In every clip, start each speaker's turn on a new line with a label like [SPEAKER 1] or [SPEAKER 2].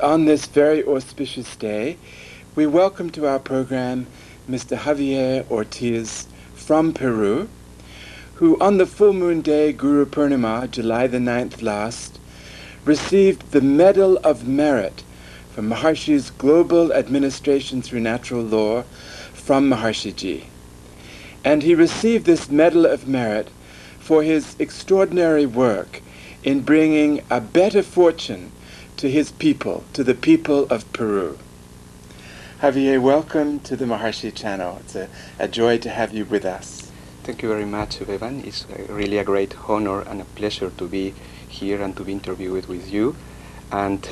[SPEAKER 1] On this very auspicious day, we welcome to our program Mr. Javier Ortiz from Peru, who on the full moon day, Guru Purnima, July the 9th last, received the Medal of Merit from Maharishi's Global Administration through Natural Law from Maharishi. And he received this Medal of Merit for his extraordinary work in bringing a better fortune to his people, to the people of Peru. Javier, welcome to the Maharishi channel. It's a joy to have you with us.
[SPEAKER 2] Thank you very much, Bevan. It's really a great honor and a pleasure to be here and to be interviewed with you. And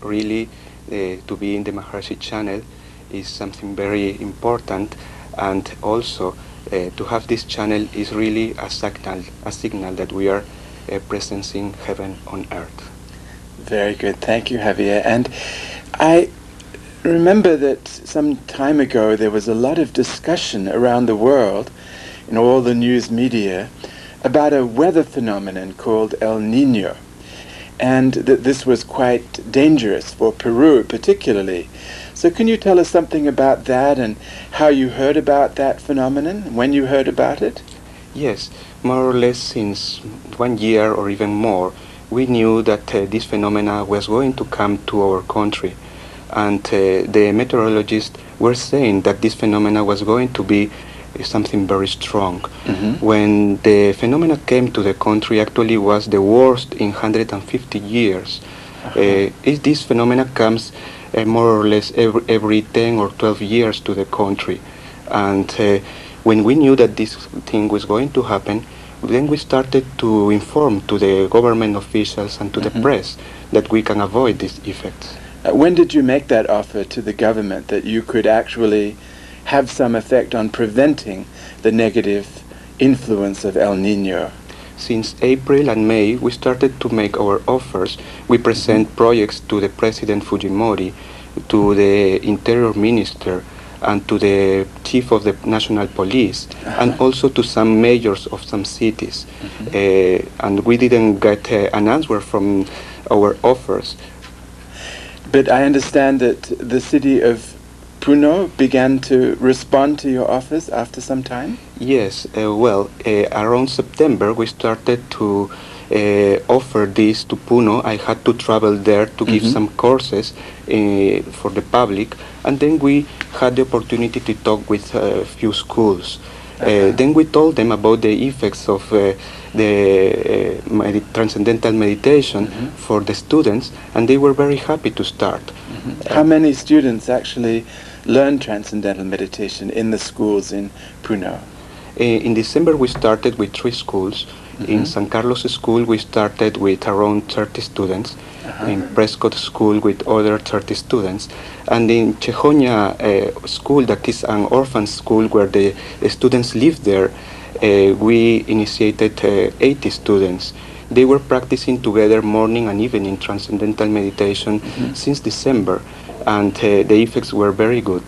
[SPEAKER 2] really, to be in the Maharishi channel is something very important. And also, to have this channel is really a signal that we are presencing heaven on earth.
[SPEAKER 1] Very good. Thank you, Javier. And I remember that some time ago there was a lot of discussion around the world in all the news media about a weather phenomenon called El Niño, and that this was quite dangerous for Peru particularly. So can you tell us something about that and how you heard about that phenomenon, when you heard about it?
[SPEAKER 2] Yes, more or less since 1 year or even more, we knew that this phenomena was going to come to our country, and the meteorologists were saying that this phenomena was going to be something very strong.
[SPEAKER 1] Mm-hmm.
[SPEAKER 2] When the phenomena came to the country, actually was the worst in 150 years.
[SPEAKER 1] Uh-huh.
[SPEAKER 2] This phenomena comes more or less every 10 or 12 years to the country, and when we knew that this thing was going to happen, then we started to inform to the government officials and to
[SPEAKER 1] Mm-hmm.
[SPEAKER 2] the press that we can avoid these effects.
[SPEAKER 1] When did you make that offer to the government that you could actually have some effect on preventing the negative influence of El Niño?
[SPEAKER 2] Since April and May, we started to make our offers. We present projects to the President Fujimori, to the Interior Minister, and to the Chief of the National Police, and also to some mayors of some cities. And we didn't get an answer from our offers.
[SPEAKER 1] But I understand that the city of Puno began to respond to your offers after some time?
[SPEAKER 2] Yes, around September we started to offer this to Puno. I had to travel there to give some courses for the public, and then we had the opportunity to talk with a few schools. Then we told them about the effects of the transcendental meditation for the students, and they were very happy to start.
[SPEAKER 1] How many students actually learn transcendental meditation in the schools in Puno?
[SPEAKER 2] In December we started with 3 schools. In San Carlos School we started with around 30 students. In Prescott School with other 30 students. And in Chejonia School, that is an orphan school where the students live there, we initiated 80 students. They were practicing together morning and evening transcendental meditation since December, and the effects were very good.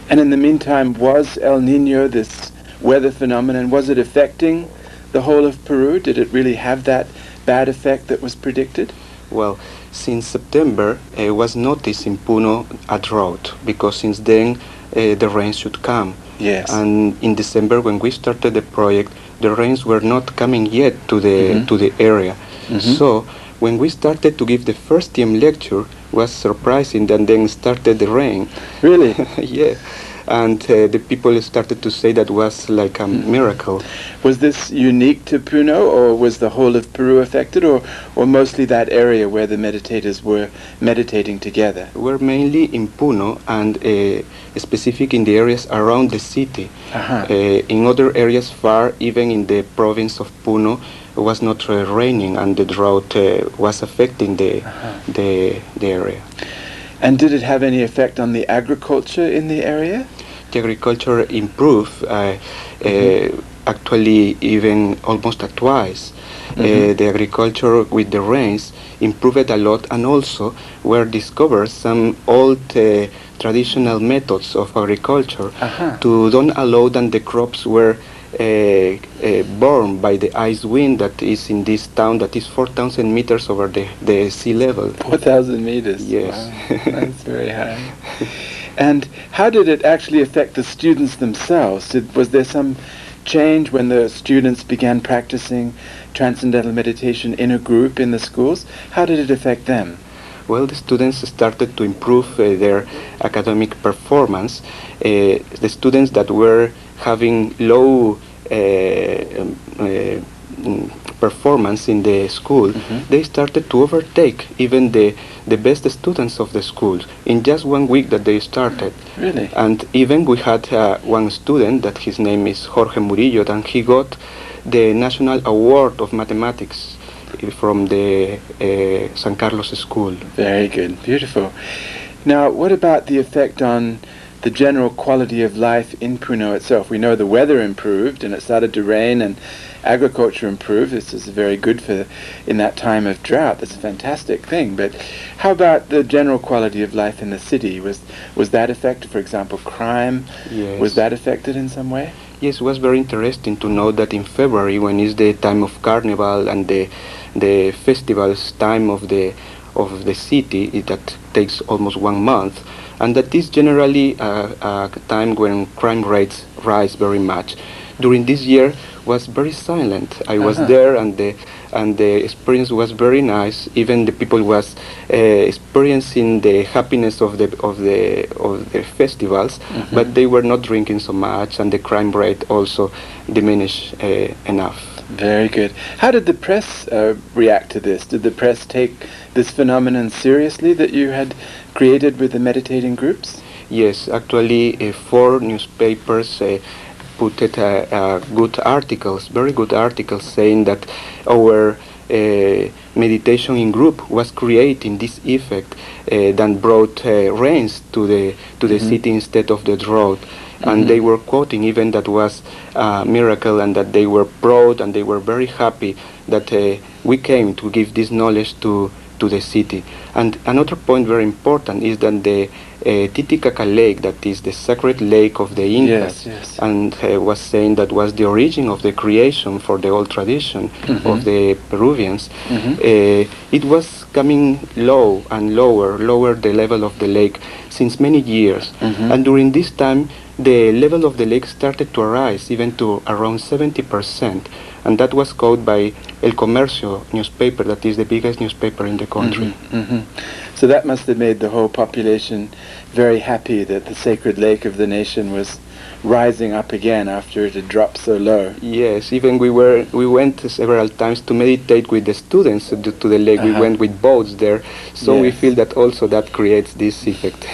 [SPEAKER 1] And in the meantime, was El Niño, this weather phenomenon, was it affecting the whole of Peru? Did it really have that bad effect that was predicted?
[SPEAKER 2] Well, since September was noticed in Puno a drought, because since then the rains should come.
[SPEAKER 1] Yes.
[SPEAKER 2] And in December, when we started the project, the rains were not coming yet to the area. So when we started to give the first TM lecture, was surprising, and then started the rain.
[SPEAKER 1] Really?
[SPEAKER 2] Yeah. And the people started to say that was like a miracle.
[SPEAKER 1] Was this unique to Puno, or was the whole of Peru affected, or mostly that area where the meditators were meditating together?
[SPEAKER 2] We're mainly in Puno and specific in the areas around the city. In other areas far, even in the province of Puno, it was not raining, and the drought was affecting the area.
[SPEAKER 1] And did it have any effect on the agriculture in the area?
[SPEAKER 2] The agriculture improved, actually even almost twice. The agriculture with the rains improved a lot, and also were discovered some old traditional methods of agriculture to don't allow that the crops were born by the ice wind that is in this town that is 4,000 meters over the sea level.
[SPEAKER 1] 4,000 meters?
[SPEAKER 2] Yes.
[SPEAKER 1] Wow. That's very high. And how did it actually affect the students themselves? Was there some change when the students began practicing transcendental meditation in a group in the schools? How did it affect them?
[SPEAKER 2] Well, the students started to improve their academic performance. The students that were having low performance in the school, they started to overtake even the best students of the school in just 1 week that they started.
[SPEAKER 1] Really?
[SPEAKER 2] And even we had one student that his name is Jorge Murillo, and he got the National Award of Mathematics from the San Carlos school.
[SPEAKER 1] Very good. Beautiful. Now, what about the effect on the general quality of life in Puno itself? We know the weather improved and it started to rain and agriculture improved. This is very good for in that time of drought. That's a fantastic thing. But how about the general quality of life in the city? Was that affected? For example, crime?
[SPEAKER 2] Yes.
[SPEAKER 1] Was that affected in some way?
[SPEAKER 2] Yes, it was very interesting to know that in February, when is the time of Carnival and the festivals time of the city, that takes almost 1 month, and that is generally a time when crime rates rise very much. During this year was very silent. I was there, and the experience was very nice. Even the people was experiencing the happiness of the festivals, but they were not drinking so much, and the crime rate also diminished enough.
[SPEAKER 1] Very good. How did the press react to this? Did the press take this phenomenon seriously that you had created with the meditating groups?
[SPEAKER 2] Yes, actually 4 newspapers put good articles, very good articles, saying that our meditation in group was creating this effect that brought rains to the city instead of the drought. And they were quoting even that was a miracle, and that they were proud and they were very happy that we came to give this knowledge to the city. And another point very important is that the Titicaca Lake, that is the sacred lake of the Incas, and was saying that was the origin of the creation for the old tradition of the Peruvians. It was coming low and lower the level of the lake since many years. And during this time, the level of the lake started to rise even to around 70%, and that was caught by El Comercio newspaper, that is the biggest newspaper in the country.
[SPEAKER 1] So that must have made the whole population very happy that the sacred lake of the nation was rising up again after it had dropped so low.
[SPEAKER 2] Yes, even we went several times to meditate with the students to the lake. We went with boats there, so we feel that also that creates this effect.